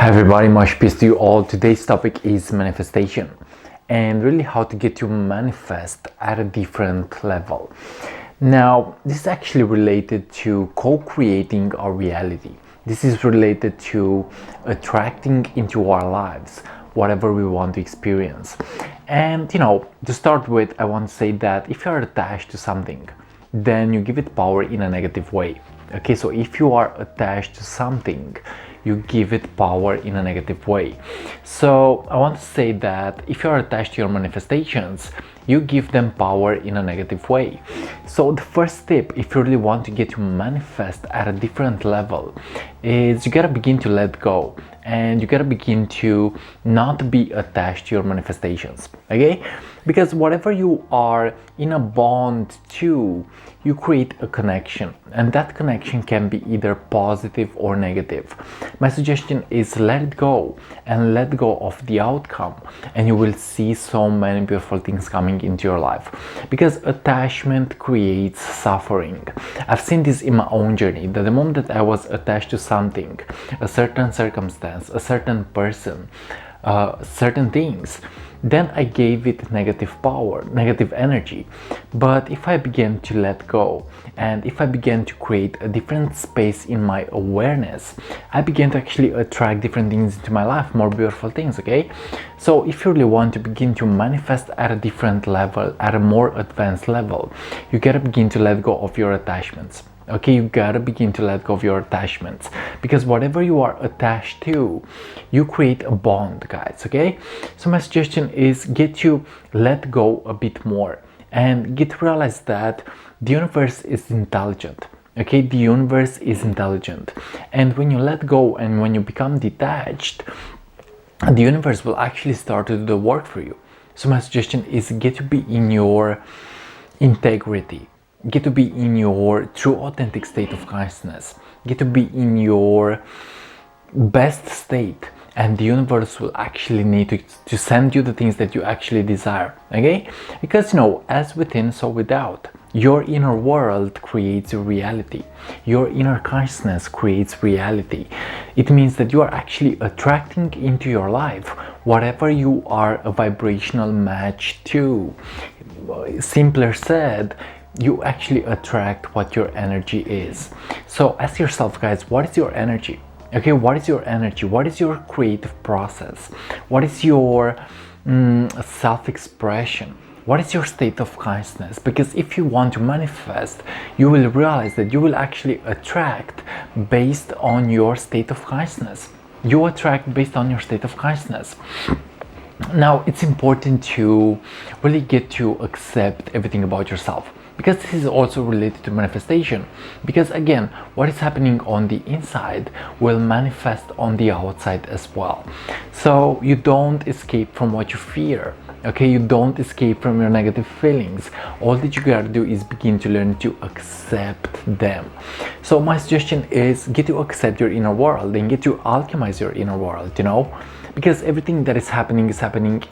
Hi everybody, much peace to you all. Today's topic is manifestation and really how to get to manifest at a different level. Now, this is actually related to co-creating our reality. This is related to attracting into our lives whatever we want to experience. And to start with, I want to say that if you are attached to something, then you give it power in a negative way. Okay, so if you are attached to something, you give it power in a negative way. So I want to say that if you are attached to your manifestations, you give them power in a negative way. So the first step, if you really want to get to manifest at a different level, is you gotta begin to let go, and you gotta begin to not be attached to your manifestations. Okay, because whatever you are in a bond to, you create a connection, and that connection can be either positive or negative. My suggestion is let it go and let go of the outcome, and you will see so many beautiful things coming into your life, because attachment creates suffering. I've seen this in my own journey, that the moment that I was attached to something, a certain circumstance, a certain person, certain things, then I gave it negative power, negative energy. But if I began to let go, and if I began to create a different space in my awareness, I began to actually attract different things into my life, more beautiful things. Okay, so if you really want to begin to manifest at a different level, at a more advanced level, you gotta begin to let go of your attachments. Okay, you gotta begin to let go of your attachments, because whatever you are attached to, you create a bond, guys. Okay, so my suggestion is get to let go a bit more and get to realize that the universe is intelligent. Okay, the universe is intelligent, and when you let go and when you become detached, the universe will actually start to do the work for you. So my suggestion is get to be in your integrity, get to be in your true authentic state of consciousness, get to be in your best state, and the universe will actually need to send you the things that you actually desire. Okay, because as within so without, your inner world creates reality, your inner consciousness creates reality. It means that you are actually attracting into your life whatever you are a vibrational match to. Simpler said, you actually attract what your energy is. So ask yourself, guys, what is your energy? Okay, what is your energy? What is your creative process? What is your self-expression? What is your state of consciousness? Because if you want to manifest, you will realize that you will actually attract based on your state of consciousness. You attract based on your state of consciousness. Now, it's important to really get to accept everything about yourself, because this is also related to manifestation. Because again, what is happening on the inside will manifest on the outside as well. So you don't escape from what you fear. Okay, you don't escape from your negative feelings. All that you gotta do is begin to learn to accept them. So my suggestion is get to accept your inner world and get to alchemize your inner world, because everything that is happening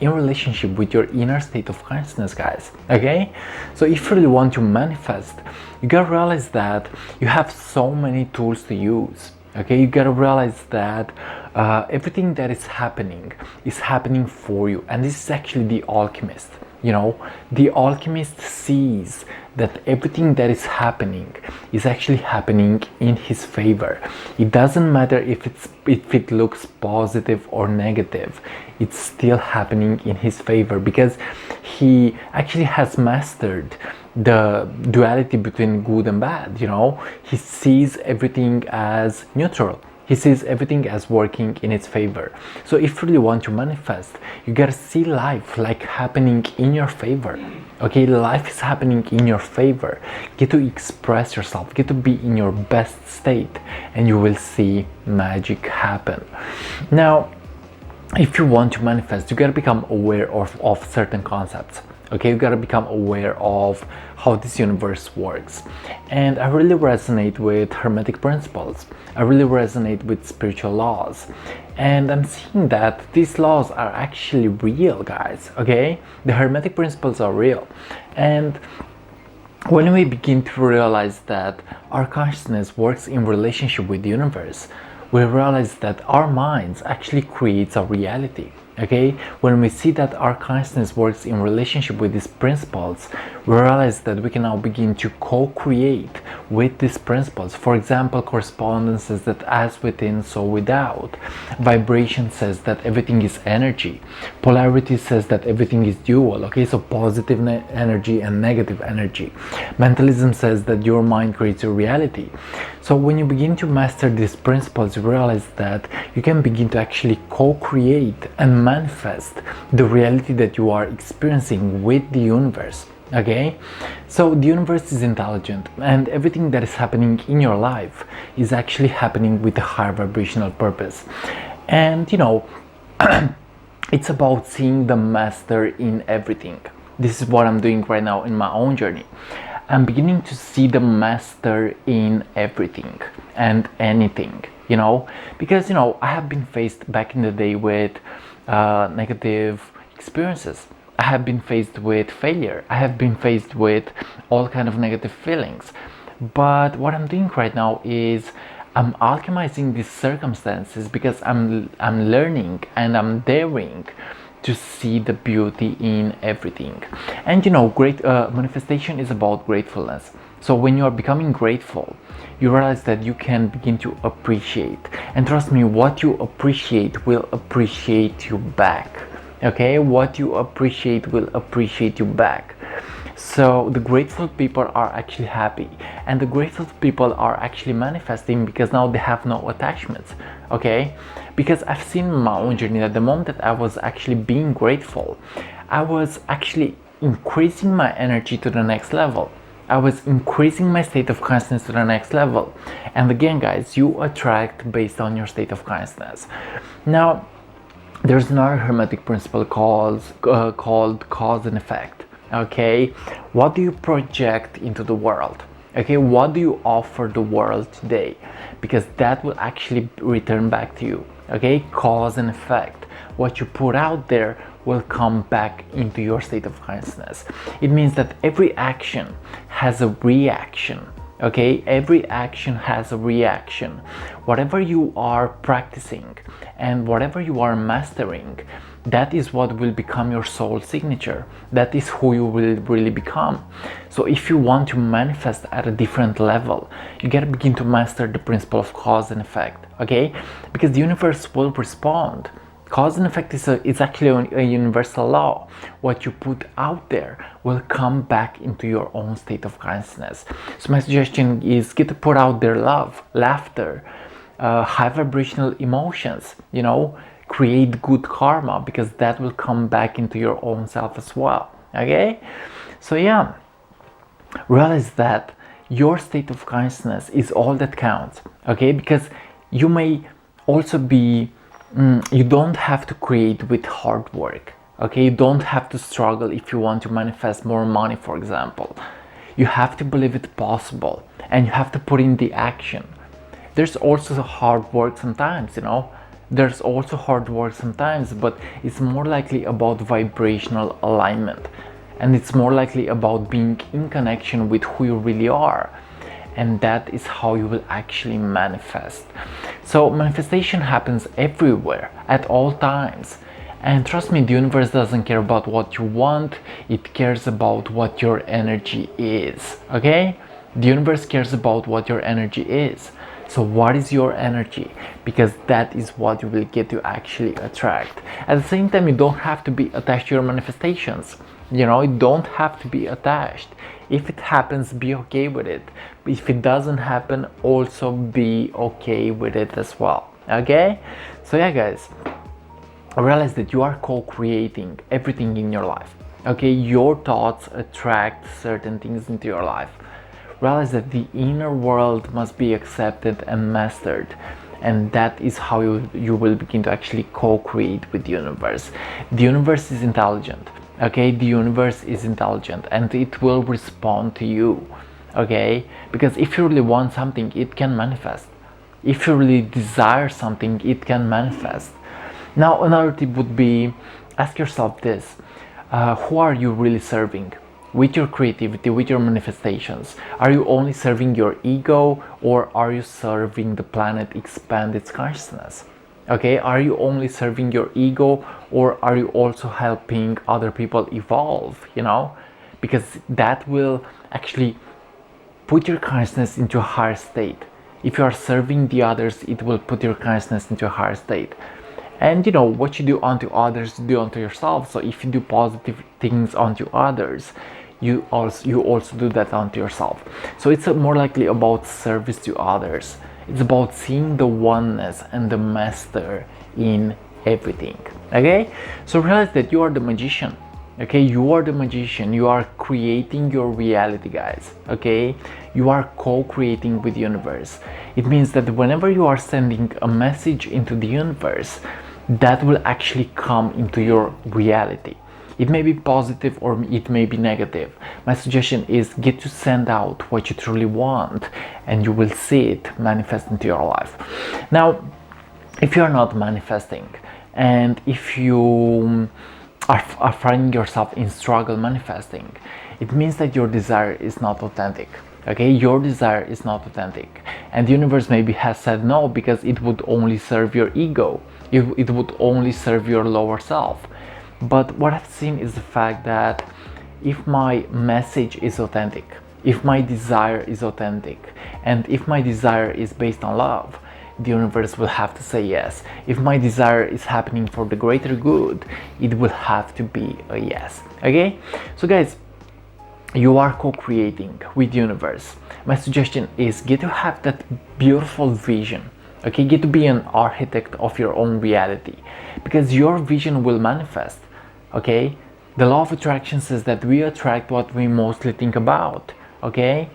in relationship with your inner state of consciousness, guys. Okay, so if you really want to manifest, you gotta realize that you have so many tools to use. Okay, you gotta realize that everything that is happening for you, and this is actually the alchemist. The alchemist sees that everything that is happening is actually happening in his favor. It doesn't matter if it looks positive or negative, it's still happening in his favor, because he actually has mastered the duality between good and bad. He sees everything as neutral. He sees everything as working in its favor. So if you really want to manifest, you gotta see life like happening in your favor. Okay, life is happening in your favor. Get to express yourself, get to be in your best state, and you will see magic happen. Now, if you want to manifest, you gotta become aware of certain concepts. Okay, you gotta become aware of how this universe works. And I really resonate with Hermetic principles. I really resonate with spiritual laws. And I'm seeing that these laws are actually real, guys. Okay, the Hermetic principles are real. And when we begin to realize that our consciousness works in relationship with the universe, we realize that our minds actually creates our reality. Okay, when we see that our consciousness works in relationship with these principles, we realize that we can now begin to co-create with these principles. For example, correspondence says that as within, so without. Vibration says that everything is energy. Polarity says that everything is dual. Okay, so positive energy and negative energy. Mentalism says that your mind creates your reality. So when you begin to master these principles, you realize that you can begin to actually co-create and manifest the reality that you are experiencing with the universe. Okay, so the universe is intelligent, and everything that is happening in your life is actually happening with a higher vibrational purpose. And you know, it's about seeing the master in everything. This is what I'm doing right now in my own journey. I'm beginning to see the master in everything and anything, you know, because you know, I have been faced back in the day with negative experiences. I have been faced with failure. I have been faced with all kind of negative feelings. But what I'm doing right now is I'm alchemizing these circumstances because I'm learning and I'm daring to see the beauty in everything. And you know, great manifestation is about gratefulness. So when you are becoming grateful, you realize that you can begin to appreciate. And trust me, what you appreciate will appreciate you back. Okay, what you appreciate will appreciate you back. So the grateful people are actually happy, and the grateful people are actually manifesting because now they have no attachments. Okay, because I've seen in my own journey that the moment that I was actually being grateful, I was actually increasing my energy to the next level. I was increasing my state of consciousness to the next level. And again, guys, you attract based on your state of consciousness. Now, there's another hermetic principle called cause and effect. Okay, what do you project into the world? Okay, what do you offer the world today? Because that will actually return back to you. Okay, cause and effect. What you put out there will come back into your state of consciousness. It means that every action has a reaction. Okay, every action has a reaction. Whatever you are practicing and whatever you are mastering, that is what will become your soul signature. That is who you will really become. So if you want to manifest at a different level, you gotta begin to master the principle of cause and effect. Okay, because the universe will respond. Cause and effect is actually a universal law. What you put out there will come back into your own state of consciousness. So my suggestion is get to put out there love, laughter, high vibrational emotions, you know, create good karma, because that will come back into your own self as well. Okay, so yeah, realize that your state of consciousness is all that counts. Okay, because you may also be you don't have to create with hard work. Okay, you don't have to struggle if you want to manifest more money, for example. You have to believe it's possible, and you have to put in the action. There's also hard work sometimes, you know. There's also hard work sometimes, but it's more likely about vibrational alignment, and it's more likely about being in connection with who you really are. And that is how you will actually manifest. So manifestation happens everywhere at all times, and trust me, the universe doesn't care about what you want, it cares about what your energy is. Okay, the universe cares about what your energy is. So what is your energy? Because that is what you will get to actually attract. At the same time, you don't have to be attached to your manifestations. You know, you don't have to be attached. If it happens, be okay with it. If it doesn't happen, also be okay with it as well. Okay, so yeah, guys, realize that you are co-creating everything in your life. Okay, your thoughts attract certain things into your life. Realize that the inner world must be accepted and mastered, and that is how you will begin to actually co-create with the universe. The universe is intelligent. Okay, the universe is intelligent, and it will respond to you. Okay, because if you really want something, it can manifest. If you really desire something, it can manifest. Now, another tip would be, ask yourself this: who are you really serving? with your creativity, with your manifestations? Are you only serving your ego, or are you serving the planet expand its consciousness? Okay, are you only serving your ego, or are you also helping other people evolve, you know? Because that will actually put your consciousness into a higher state. If you are serving the others, it will put your consciousness into a higher state. And you know, what you do unto others, do unto yourself. So if you do positive things unto others, you also do that unto yourself. So it's more likely about service to others. It's about seeing the oneness and the master in everything. Okay, so realize that you are the magician. Okay, you are the magician. You are creating your reality, guys. Okay, you are co-creating with the universe. It means that whenever you are sending a message into the universe, that will actually come into your reality. It may be positive or it may be negative. My suggestion is get to send out what you truly want, and you will see it manifest into your life. Now, if you are not manifesting, and if you are finding yourself in struggle manifesting, it means that your desire is not authentic. Okay, your desire is not authentic, and the universe maybe has said no because it would only serve your ego. It would only serve your lower self. But what I've seen is the fact that if my message is authentic, if my desire is authentic, and if my desire is based on love, the universe will have to say yes. If my desire is happening for the greater good, it will have to be a yes. Okay, so guys, you are co-creating with the universe. My suggestion is get to have that beautiful vision. Okay, get to be an architect of your own reality, because your vision will manifest. Okay, the law of attraction says that we attract what we mostly think about. Okay,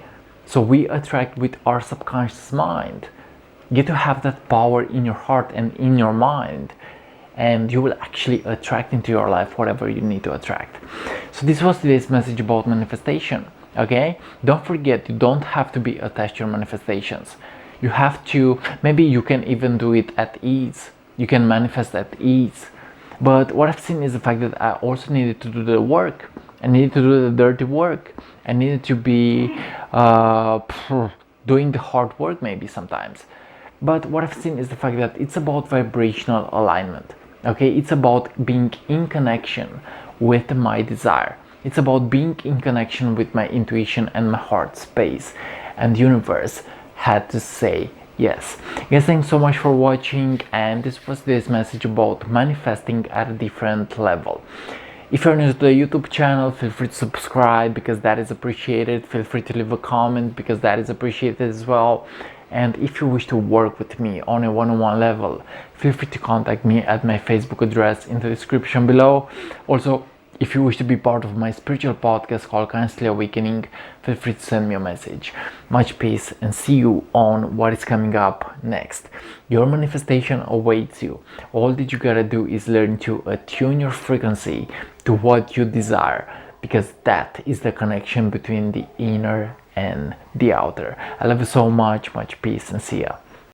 so we attract with our subconscious mind. Get to have that power in your heart and in your mind, and you will actually attract into your life whatever you need to attract. So this was today's message about manifestation. Okay, don't forget, you don't have to be attached to your manifestations. You have to, maybe you can even do it at ease. You can manifest at ease. But what I've seen is the fact that I also needed to do the work. I needed to do the dirty work. I needed to be doing the hard work maybe sometimes. But what I've seen is the fact that it's about vibrational alignment. Okay, it's about being in connection with my desire. It's about being in connection with my intuition and my heart space. And the universe had to say yes. Guys, thanks so much for watching, and this was this message about manifesting at a different level. If you're new to the YouTube channel, feel free to subscribe because that is appreciated. Feel free to leave a comment because that is appreciated as well. And if you wish to work with me on a one-on-one level, feel free to contact me at my Facebook address in the description below. Also, if you wish to be part of my spiritual podcast called Constantly Awakening, feel free to send me a message. Much peace, and see you on what is coming up next. Your manifestation awaits you. All that you gotta do is learn to attune your frequency to what you desire, because that is the connection between the inner and the outer. I love you so much. Much peace, and see ya.